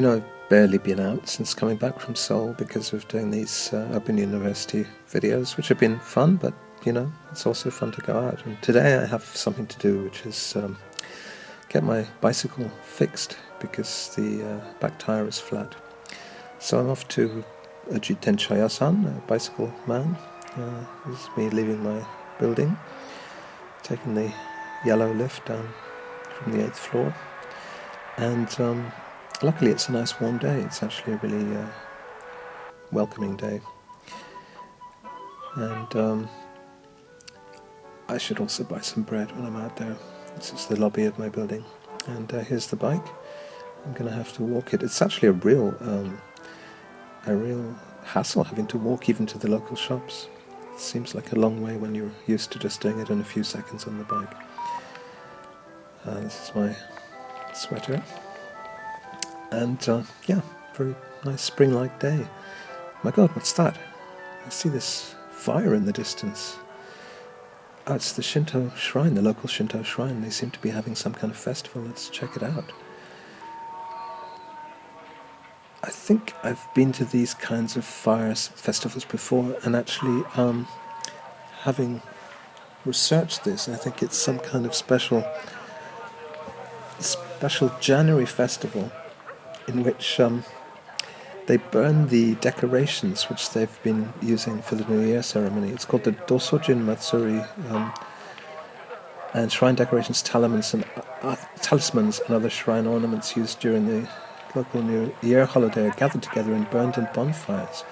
I've barely been out since coming back from Seoul because of doing these Open University videos, which have been fun, but, it's also fun to go out. And today I have something to do, which is get my bicycle fixed because the back tyre is flat. So I'm off to Ojiten Chayasan, a bicycle man. This is me leaving my building, taking the yellow lift down from the 8th floor. And luckily it's a nice warm day. It's actually a really welcoming day. And I should also buy some bread when I'm out there. This is the lobby of my building. And here's the bike. I'm going to have to walk it. It's actually a real hassle having to walk even to the local shops. It seems like a long way when you're used to just doing it in a few seconds on the bike. This is my sweater. And very nice spring-like day. My God, what's that? I see this fire in the distance. Oh, it's the Shinto shrine, the local Shinto shrine. They seem to be having some kind of festival. Let's check it out. I think I've been to these kinds of fire festivals before, and actually having researched this, I think it's some kind of special January festival in which they burn the decorations which they've been using for the New Year ceremony. It's called the Dosojin Matsuri, and shrine decorations, talismans and other shrine ornaments used during the local New Year holiday are gathered together and burned in bonfires.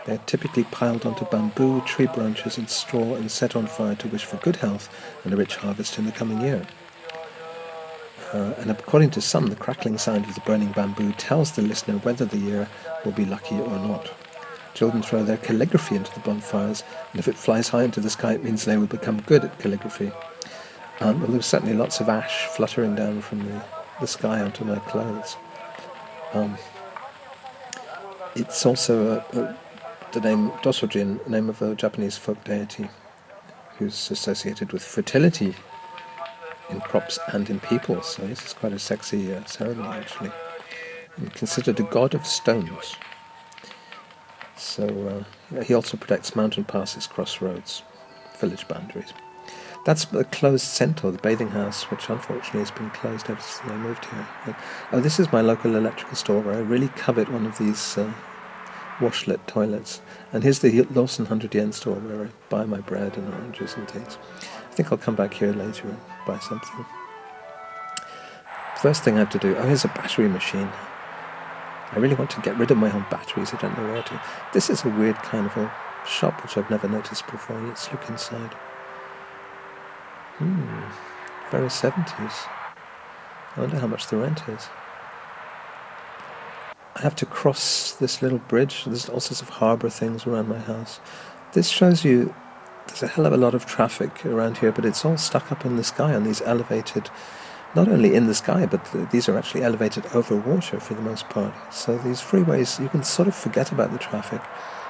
They are typically piled onto bamboo, tree branches and straw and set on fire to wish for good health and a rich harvest in the coming year. And according to some, the crackling sound of the burning bamboo tells the listener whether the year will be lucky or not. Children throw their calligraphy into the bonfires, and if it flies high into the sky, it means they will become good at calligraphy. Well, there was certainly lots of ash fluttering down from the sky onto my clothes. It's also the name Dosojin, name of a Japanese folk deity who's associated with fertility in crops and in people. So this is quite a sexy ceremony, actually. And considered a god of stones. So he also protects mountain passes, crossroads, village boundaries. That's the closed centaur, the bathing house, which unfortunately has been closed ever since I moved here. This is my local electrical store where I really covet one of these washlet toilets. And here's the Lawson 100 yen store where I buy my bread and oranges and things. I think I'll come back here later and buy something. First thing I have to do, here's a battery machine. I really want to get rid of my own batteries. I don't know where to. This is a weird kind of a shop which I've never noticed before. Let's look inside. Very 70s. I wonder how much the rent is. I have to cross this little bridge. There's all sorts of harbour things around my house. This shows you there's a hell of a lot of traffic around here, but it's all stuck up in the sky on these elevated, not only in the sky, but these are actually elevated over water for the most part. So these freeways, you can sort of forget about the traffic,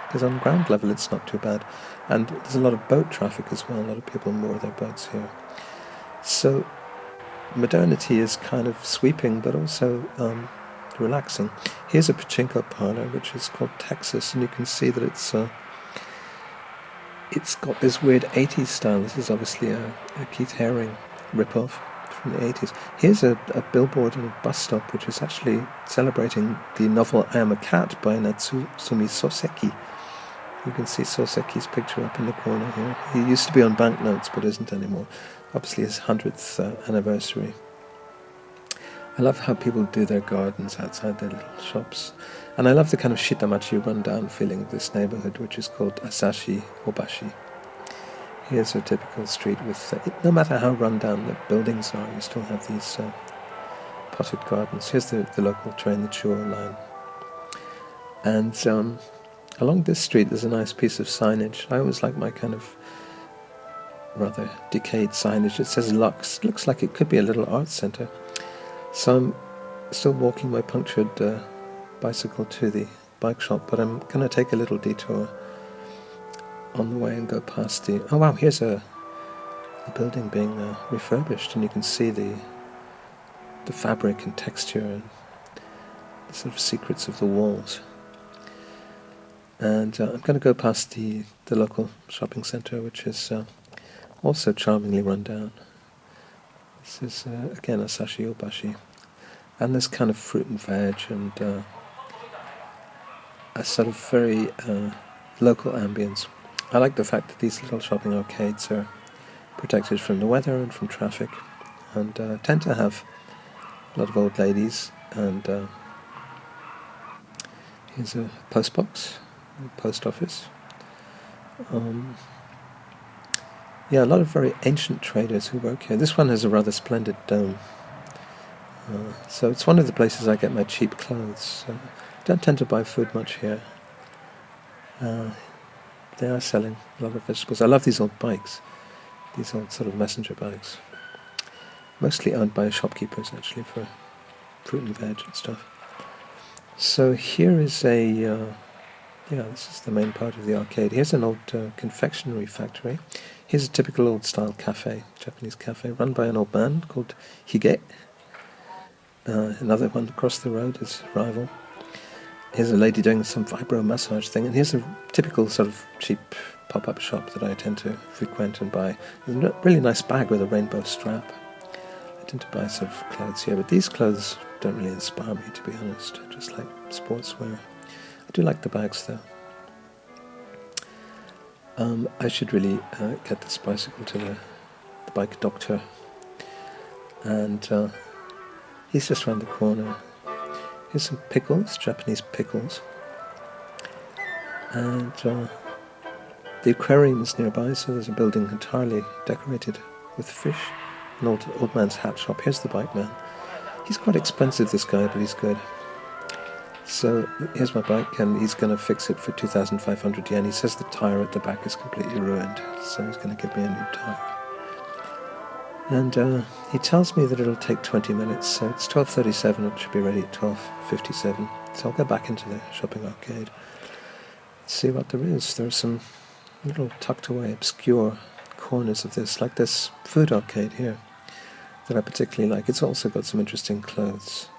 because on ground level it's not too bad. And there's a lot of boat traffic as well. A lot of people moor their boats here. So modernity is kind of sweeping, but also relaxing. Here's a pachinko parlor, which is called Texas, and you can see that it's got this weird 80s style. This is obviously a Keith Haring rip-off from the 80s. Here's a billboard and a bus stop, which is actually celebrating the novel I Am a Cat by Natsumi Soseki. You can see Soseki's picture up in the corner here. He used to be on banknotes, but isn't anymore. Obviously his 100th anniversary. I love how people do their gardens outside their little shops. And I love the kind of shitamachi run-down feeling of this neighborhood, which is called Asashi Obashi. Here's a typical street with, no matter how run-down the buildings are, you still have these potted gardens. Here's the local train, the Chuo line. And along this street there's a nice piece of signage. I always like my kind of rather decayed signage. It says Lux. Looks like it could be a little art centre. So I'm still walking my punctured bicycle to the bike shop, but I'm going to take a little detour on the way and go past the... Oh wow, here's a building being refurbished, and you can see the fabric and texture. the sort of secrets of the walls. And I'm going to go past the local shopping centre, which is also charmingly run down. This is, again, Asashi Obashi. And this kind of fruit and veg and a sort of very local ambience. I like the fact that these little shopping arcades are protected from the weather and from traffic, and tend to have a lot of old ladies. And here's a post box, a post office. Yeah, a lot of very ancient traders who work here. This one has a rather splendid dome. So it's one of the places I get my cheap clothes. Don't tend to buy food much here. They are selling a lot of vegetables. I love these old bikes, these old sort of messenger bikes. Mostly owned by shopkeepers, actually, for fruit and veg and stuff. So here is this is the main part of the arcade. Here's an old confectionery factory. Here's a typical old-style cafe, Japanese cafe, run by an old man called Hige. Another one across the road is rival. Here's a lady doing some vibro massage thing, and here's a typical sort of cheap pop-up shop that I tend to frequent and buy. There's a really nice bag with a rainbow strap. I tend to buy sort of clothes here, but these clothes don't really inspire me, to be honest. I just like sportswear. I do like the bags, though. I should really get this bicycle to the bike doctor. And he's just round the corner. Here's some pickles, Japanese pickles. And the aquarium is nearby, so there's a building entirely decorated with fish. An old man's hat shop. Here's the bike man. He's quite expensive, this guy, but he's good. So here's my bike, and he's going to fix it for 2,500 yen. He says the tyre at the back is completely ruined, so he's going to give me a new tyre. And he tells me that it'll take 20 minutes, so it's 12:37, it should be ready at 12:57. So I'll go back into the shopping arcade, see what there is. There are some little tucked away, obscure corners of this, like this food arcade here, that I particularly like. It's also got some interesting clothes,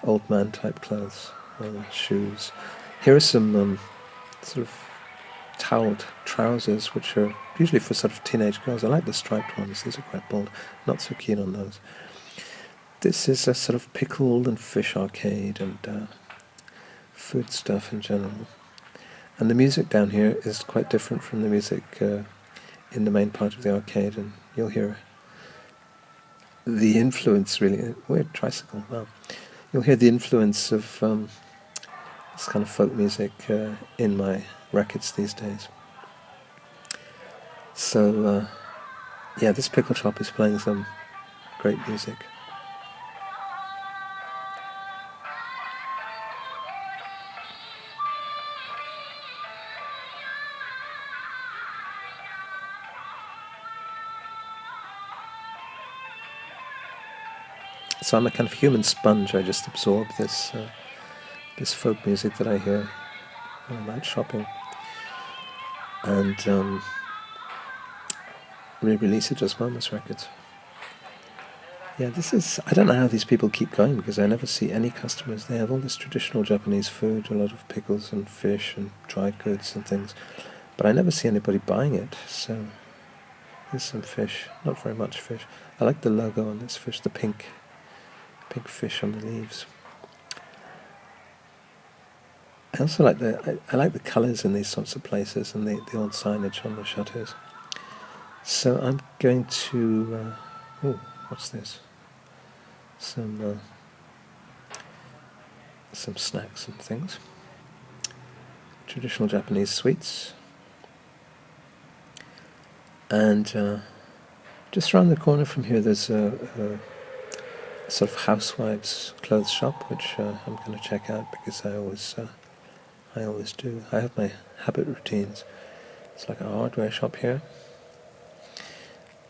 old man type clothes, shoes. Here are some sort of toweled trousers, which are usually for sort of teenage girls. I like the striped ones, these are quite bold. Not so keen on those. This is a sort of pickle and fish arcade and food stuff in general. And the music down here is quite different from the music in the main part of the arcade, and you'll hear the influence, really. Weird tricycle, wow. You'll hear the influence of this kind of folk music in my records these days. So, this pickle shop is playing some great music. So I'm a kind of human sponge. I just absorb this folk music that I hear when I'm out shopping, and re-release it as Momus records. Yeah, I don't know how these people keep going, because I never see any customers. They have all this traditional Japanese food, a lot of pickles and fish and dried goods and things, but I never see anybody buying it. So here's some fish, not very much fish. I like the logo on this fish, the pink fish on the leaves. I also like I like the colours in these sorts of places, and the old signage on the shutters. So I'm going to what's this? Some snacks and things. Traditional Japanese sweets. And just around the corner from here there's a sort of housewives' clothes shop, which I'm going to check out, because I always do. I have my habit routines. It's like a hardware shop here.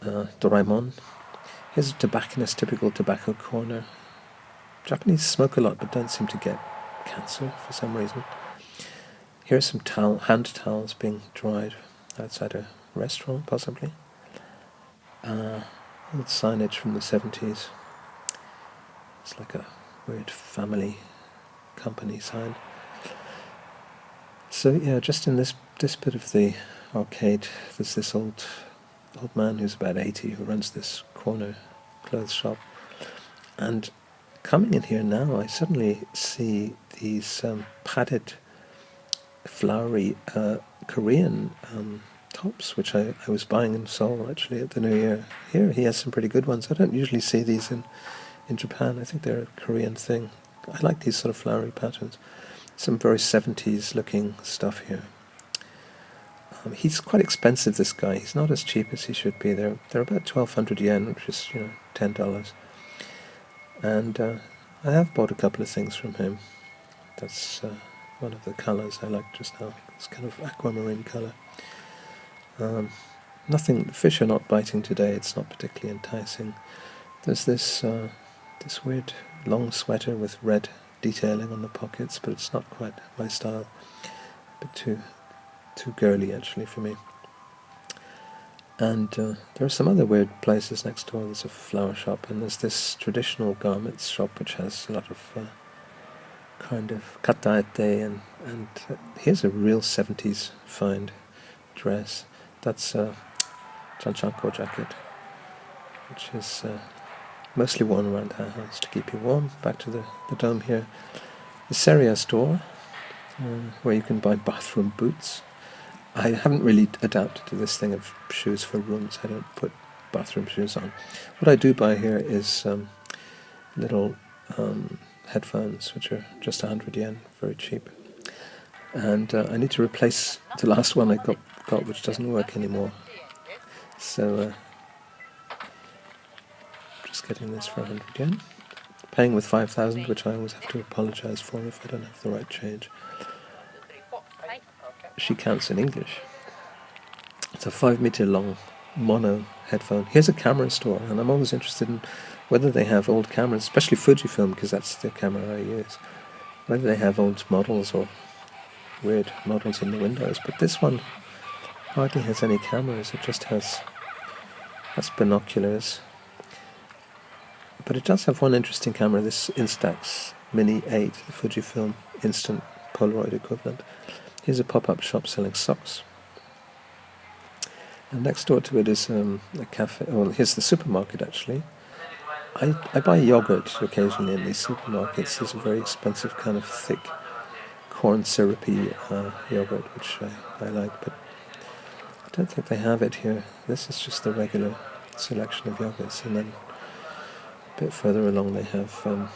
Doraemon. Here's a tobacconist, typical tobacco corner. Japanese smoke a lot, but don't seem to get cancer for some reason. Here's some hand towels being dried outside a restaurant, possibly. Old signage from the 70s. It's like a weird family company sign. So yeah, just in this bit of the arcade, there's this old man who's about 80 who runs this corner clothes shop. And coming in here now, I suddenly see these padded, flowery Korean tops, which I was buying in Seoul actually at the New Year. Here he has some pretty good ones. I don't usually see these in Japan. I think they're a Korean thing. I like these sort of flowery patterns. Some very 70s looking stuff here. He's quite expensive, this guy. He's not as cheap as he should be. They're about 1,200 yen, which is $10. And I have bought a couple of things from him. That's one of the colours I like just now. It's kind of aquamarine colour. Nothing. The fish are not biting today. It's not particularly enticing. There's this weird long sweater with red detailing on the pockets, but it's not quite my style. A bit too girly actually for me. And there are some other weird places next door. There's a flower shop, and there's this traditional garments shop which has a lot of kind of kataete, and here's a real 70s find dress. That's a chanchanko jacket, which is mostly worn around our house to keep you warm. Back to the dome here. The Seria store, where you can buy bathroom boots. I haven't really adapted to this thing of shoes for rooms. I don't put bathroom shoes on. What I do buy here is little headphones, which are just 100 yen, very cheap. And I need to replace the last one I got, which doesn't work anymore. So just getting this for 100 yen. Paying with 5,000, which I always have to apologise for if I don't have the right change. She counts in English. It's a 5-meter long mono headphone. Here's a camera store, and I'm always interested in whether they have old cameras, especially Fujifilm, because that's the camera I use. Whether they have old models or weird models in the windows. But this one hardly has any cameras. It just has binoculars. But it does have one interesting camera, this Instax Mini 8, the Fujifilm instant Polaroid equivalent. Here's a pop-up shop selling socks. And next door to it is a cafe. Well, here's the supermarket actually. I buy yogurt occasionally in these supermarkets. There's a very expensive kind of thick corn syrupy yogurt, which I like, but I don't think they have it here. This is just the regular selection of yogurts, and then a bit further along they have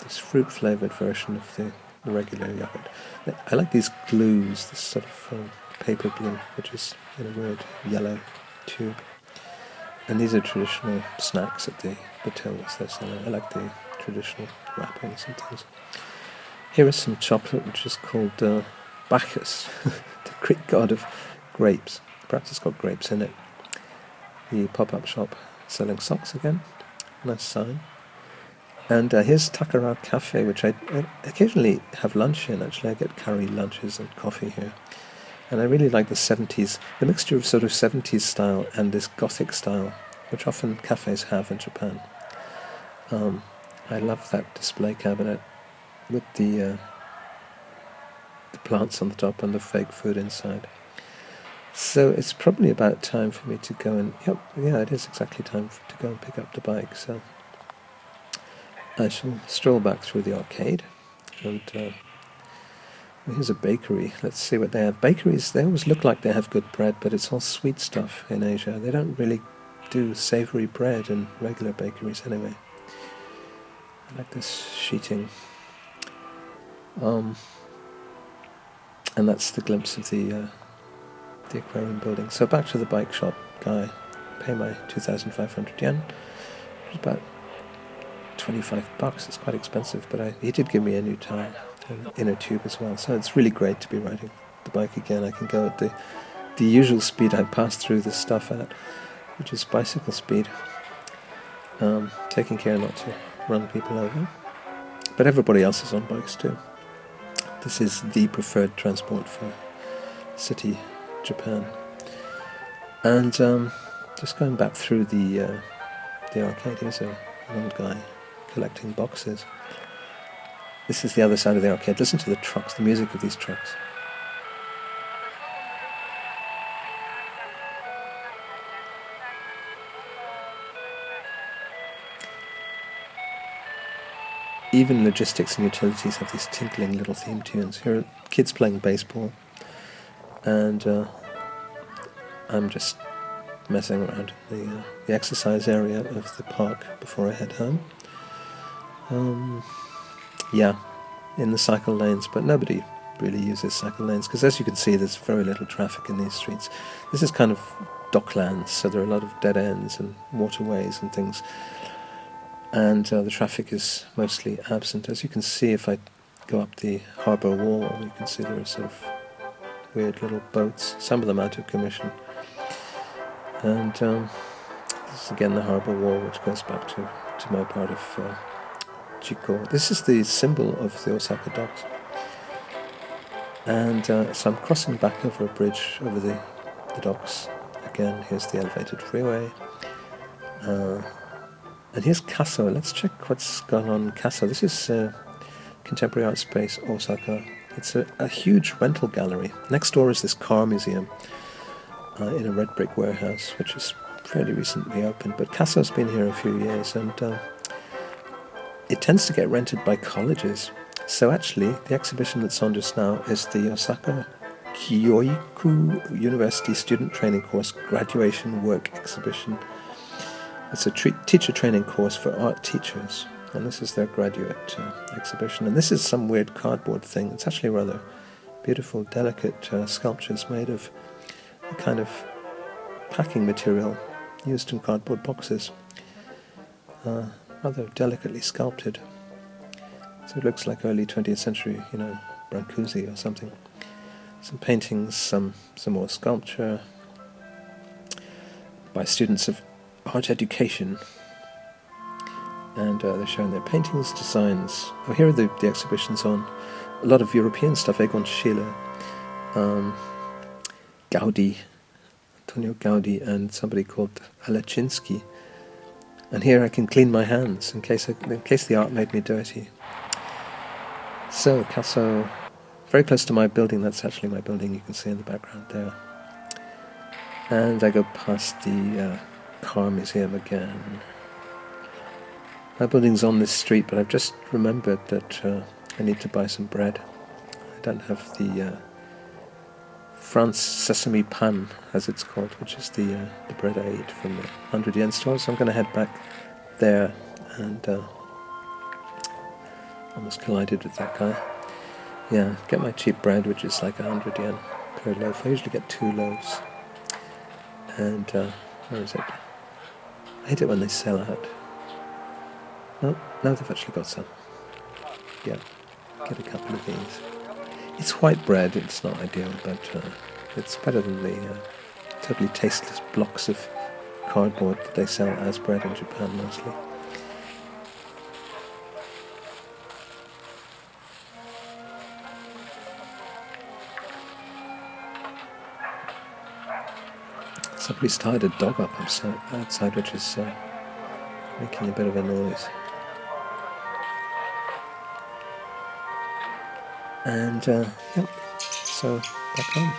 this fruit-flavoured version of the regular yogurt. I like these glues, this sort of paper glue, which is in a weird yellow tube. And these are traditional snacks at the tills they're selling. I like the traditional wrappings and things. Here is some chocolate which is called Bacchus, the Greek god of grapes. Perhaps it's got grapes in it. The pop-up shop selling socks again. Nice sign. And here's Takara Cafe, which I occasionally have lunch in. Actually, I get curry lunches and coffee here. And I really like the 70s, the mixture of sort of 70s style and this Gothic style, which often cafes have in Japan. I love that display cabinet with the plants on the top and the fake food inside. So it's probably about time for me to go and... yeah, it is exactly time to go and pick up the bike. So I shall stroll back through the arcade. And here's a bakery. Let's see what they have. Bakeries, they always look like they have good bread, but it's all sweet stuff in Asia. They don't really do savoury bread in regular bakeries anyway. I like this sheeting. And that's the glimpse of the aquarium building. So back to the bike shop guy. Pay my 2,500 yen. It's about 25 bucks. It's quite expensive, but he did give me a new tire and inner tube as well. So it's really great to be riding the bike again. I can go at the usual speed I pass through this stuff at, which is bicycle speed. Taking care not to run people over. But everybody else is on bikes too. This is the preferred transport for city Japan. And just going back through the arcade, here's an old guy collecting boxes. This is the other side of the arcade. Listen to the trucks, the music of these trucks. Even logistics and utilities have these tinkling little theme tunes. Here are kids playing baseball, and I'm just messing around in the exercise area of the park before I head home. Yeah, in the cycle lanes, but nobody really uses cycle lanes, because as you can see, there's very little traffic in these streets. This is kind of docklands, so there are a lot of dead ends and waterways and things. And the traffic is mostly absent. As you can see, if I go up the harbour wall, you can see there are sort of weird little boats, some of them out of commission. And this is again the harbour wall, which goes back to my part of Chico. This is the symbol of the Osaka docks. And so I'm crossing back over a bridge over the docks. Again, here's the elevated freeway. And here's Kaso. Let's check what's going on in Kaso. This is Contemporary Art Space, Osaka. It's a huge rental gallery. Next door is this car museum in a red brick warehouse, which is fairly recently opened. But Kaso's been here a few years, and it tends to get rented by colleges. So actually, the exhibition that's on just now is the Osaka Kyoiku University Student Training Course Graduation Work Exhibition. It's a teacher training course for art teachers, and this is their graduate exhibition. And this is some weird cardboard thing. It's actually rather beautiful, delicate sculptures made of a kind of packing material used in cardboard boxes, rather delicately sculpted. So it looks like early 20th century, Brancusi or something. Some paintings, some more sculpture by students of art education, and they're showing their paintings, designs. Oh, here are the exhibitions on a lot of European stuff. Egon Schiele, Gaudi, Antonio Gaudi, and somebody called Alechinsky. And here I can clean my hands in case the art made me dirty. So Kaso, very close to my building. That's actually my building. You can see in the background there. And I go past the car museum again. My building's on this street, but I've just remembered that I need to buy some bread. I don't have the France sesame pan, as it's called, which is the bread I eat from the 100 yen store. So I'm going to head back there, and almost collided with that guy. Yeah, get my cheap bread, which is like 100 yen per loaf. I usually get 2 loaves. And where is it? I hate it when they sell out. No, now they've actually got some. Yeah, get a couple of these. It's white bread, it's not ideal, but it's better than the totally tasteless blocks of cardboard that they sell as bread in Japan mostly. Somebody's tied a dog up outside, which is making a bit of a noise. And, yep, so back home.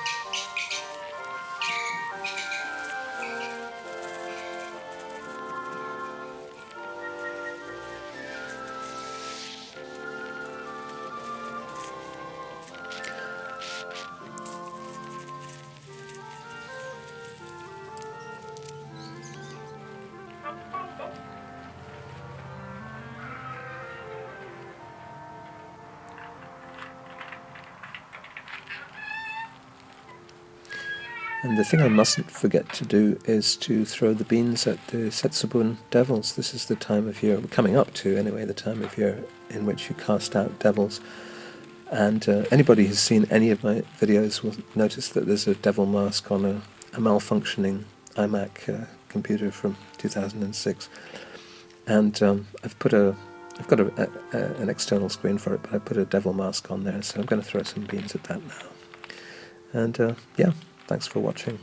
And the thing I mustn't forget to do is to throw the beans at the Setsubun devils. This is the time of year, coming up to anyway, the time of year in which you cast out devils. And anybody who's seen any of my videos will notice that there's a devil mask on a malfunctioning iMac computer from 2006. And I've got an external screen for it, but I put a devil mask on there, so I'm going to throw some beans at that now. And yeah. Thanks for watching.